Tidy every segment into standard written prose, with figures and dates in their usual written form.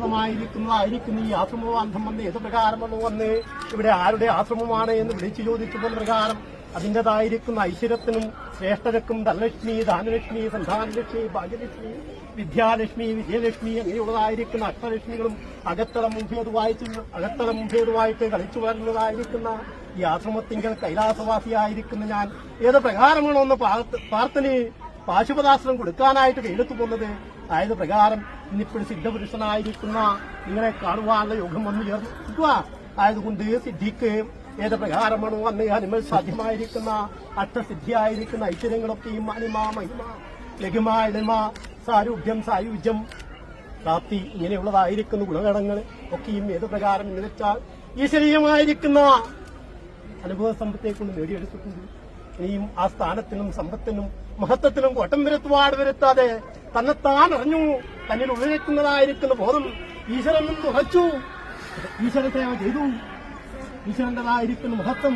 പൂർണ്ണമായിരിക്കുന്നതായിരിക്കുന്ന ഈ ആശ്രമബന്ധം വന്ന് ഏത് പ്രകാരമാണ് വന്ന് ഇവിടെ ആരുടെ ആശ്രമമാണ് എന്ന് വിളിച്ചു ചോദിച്ചപ്പോൾ പ്രകാരം അതിൻ്റെതായിരിക്കുന്ന ഐശ്വര്യത്തിനും ശ്രേഷ്ഠതക്കും ധനലക്ഷ്മി ധാനലക്ഷ്മി സന്താനലക്ഷ്മി ഭാഗ്യലക്ഷ്മി വിദ്യാലക്ഷ്മി വിജയലക്ഷ്മി അങ്ങനെയുള്ളതായിരിക്കുന്ന അഷ്ടലക്ഷ്മികളും അകത്തളം മുഖേതുവായിട്ട് കളിച്ചു വരുന്നതായിരിക്കുന്ന ഈ ആശ്രമത്തിങ്കൽ കൈലാസവാസിയായിരിക്കുന്ന ഞാൻ ഏത് പ്രകാരമാണോ ഒന്ന് പാശുപതാശ്രം കൊടുക്കാനായിട്ട് കയ്യിലെത്തു പോകുന്നത് ആയത് പ്രകാരം ഇന്നിപ്പോൾ സിദ്ധപുരുഷനായിരിക്കുന്ന നിങ്ങളെ കാണുവാനുള്ള യോഗം വന്നു ചേർന്നിരിക്കുക ആയതുകൊണ്ട് സിദ്ധിക്ക് ഏത് പ്രകാരമാണോ അന്ന് അനിമൽ സാധ്യമായിരിക്കുന്ന അഷ്ടസിദ്ധിയായിരിക്കുന്ന ഐശ്വര്യങ്ങളൊക്കെയും അനിമ മഹിമ ലഘുമ എളിമ സാരൂഢ്യം സായുജ്യം പ്രാപ്തി ഇങ്ങനെയുള്ളതായിരിക്കുന്ന ഗുണഗണങ്ങൾ ഒക്കെയും ഏത് പ്രകാരം എന്ന് വെച്ചാൽ ഈശ്വരീയമായിരിക്കുന്ന അനുഭവ സമ്പത്തേക്കൊണ്ട് നേടിയെടുത്തിട്ടുണ്ട്. ഇനിയും ആ സ്ഥാനത്തിനും സമ്പത്തിനും മഹത്വത്തിനും കോട്ടം വരുത്താതെ തന്നെത്താൻ അറിഞ്ഞു തന്നിൽ ഉള്ളിലെത്തുന്നതായിരിക്കുന്ന ബോധം ഈശ്വരനും ഉറച്ചു ഈശ്വര സേവ ചെയ്തു. ഈശ്വരന്റേതായിരിക്കുന്ന മഹത്വം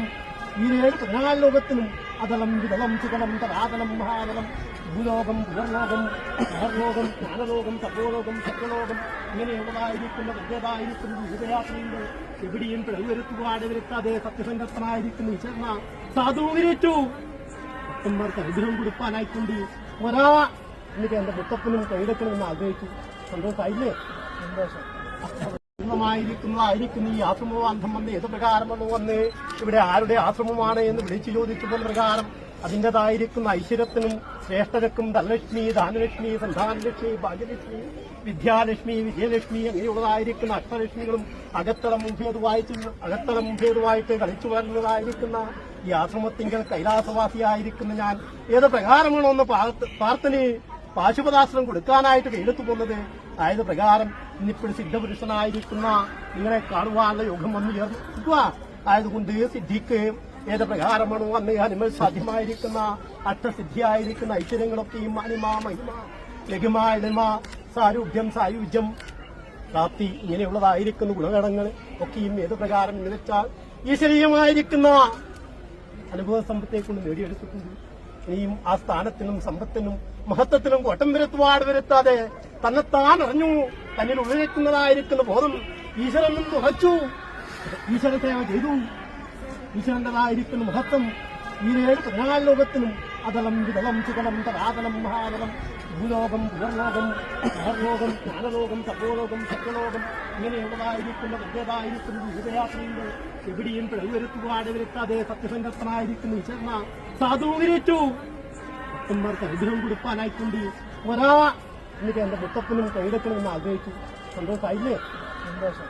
ഈ 14 ലോകത്തിനും അതളം വിതളം സുതളം തരാതളം മഹാതളം ഭൂലോകം പുനർലോകം മഹർലോകം ജ്ഞാനലോകം സർവോലോകം സത്യലോകം ഇങ്ങനെയുള്ളതായിരിക്കുന്ന വലിയതായിരിക്കുന്ന വിജയാത്രയുണ്ട്. എവിടെയും പിഴവ് വരുത്താതെ സത്യസംഗത്തനായിരിക്കുന്ന ഈശ്വരന സാധൂകരിച്ചു ഭക്തന്മാർക്ക് അനുഗ്രഹം കൊടുക്കാനായിക്കൊണ്ട് ഒരാ എനിക്ക് എന്റെ മുത്തപ്പനും കൈയെടുക്കണമെന്ന് ആഗ്രഹിച്ചു. സന്തോഷമായില്ലേ? സന്തോഷം. പൂർണ്ണമായിരിക്കുന്നതായിരിക്കുന്ന ഈ ആശ്രമബന്ധം വന്ന് ഏത് പ്രകാരമാണ് വന്ന് ഇവിടെ ആരുടെ ആശ്രമമാണ് എന്ന് വിളിച്ചു ചോദിച്ചപ്പോൾ പ്രകാരം അതിൻ്റെതായിരിക്കുന്ന ഐശ്വര്യത്തിനും ശ്രേഷ്ഠതക്കും ധനലക്ഷ്മി ധാനലക്ഷ്മി സന്താനലക്ഷ്മി ഭാഗ്യലക്ഷ്മി വിദ്യാലക്ഷ്മി വിജയലക്ഷ്മി അങ്ങനെയുള്ളതായിരിക്കുന്ന അഷ്ടലക്ഷ്മികളും അകത്തളം മുഖേതുവായിട്ട് കളിച്ചു വരുന്നതായിരിക്കുന്ന ഈ ആശ്രമത്തിങ്കൽ കൈലാസവാസിയായിരിക്കുന്ന ഞാൻ ഏത് പ്രകാരമാണോ ഒന്ന് പാശുപതാശ്രം കൊടുക്കാനായിട്ട് കയ്യിലെത്തു പോകുന്നത് ആയത് പ്രകാരം ഇന്നിപ്പോൾ സിദ്ധപുരുഷനായിരിക്കുന്ന നിങ്ങളെ കാണുവാനുള്ള യോഗം വന്നു ചേർന്നിരിക്കുക ആയതുകൊണ്ട് സിദ്ധിക്ക് ഏത് പ്രകാരമാണോ അന്ന് അനിമൽ സാധ്യമായിരിക്കുന്ന അഷ്ടസിദ്ധിയായിരിക്കുന്ന ഐശ്വര്യങ്ങളൊക്കെയും അനിമ മഹിമ ലഘുമ എളിമ സാരൂഢ്യം സായുജ്യം പ്രാപ്തി ഇങ്ങനെയുള്ളതായിരിക്കുന്ന ഗുണഗണങ്ങൾ ഒക്കെയും ഏത് പ്രകാരം എന്ന് വെച്ചാൽ ഈശ്വരീയമായിരിക്കുന്ന അനുഭവ സമ്പത്തേക്കൊണ്ട് നേടിയെടുത്തിട്ടുണ്ട്. ഇനിയും ആ സ്ഥാനത്തിനും സമ്പത്തിനും മഹത്വത്തിനും കോട്ടം വരുത്താതെ തന്നെത്താൻ അറിഞ്ഞു തന്നിൽ ഉള്ളിലെത്തുന്നതായിരിക്കുന്ന ബോധം ഈശ്വരനും ഉറച്ചു ഈശ്വര സേവ ചെയ്തു. ഈശ്വരന്റേതായിരിക്കുന്ന മഹത്വം ഈ 14 ലോകത്തിനും അതളം വിതളം സുതളം തരാതളം മഹാതളം ഭൂലോകം പുനർലോകം മഹർലോകം ജ്ഞാനലോകം സർവോലോകം സത്യലോകം ഇങ്ങനെയുള്ളതായിരിക്കുന്ന വലിയതായിരിക്കുന്ന വിജയാത്രയുണ്ട്. എവിടെയും പിഴവ് വരുത്താതെ സത്യസംഗത്തനായിരിക്കുന്ന ഈശ്വരന സാധൂകരിച്ചു ഭക്തന്മാർക്ക് അനുഗ്രഹം കൊടുക്കാനായിക്കൊണ്ട് ഒരാ എനിക്ക് എന്റെ മുത്തപ്പനും കൈയെടുക്കണമെന്ന് ആഗ്രഹിച്ചു. സന്തോഷമായില്ലേ? സന്തോഷം.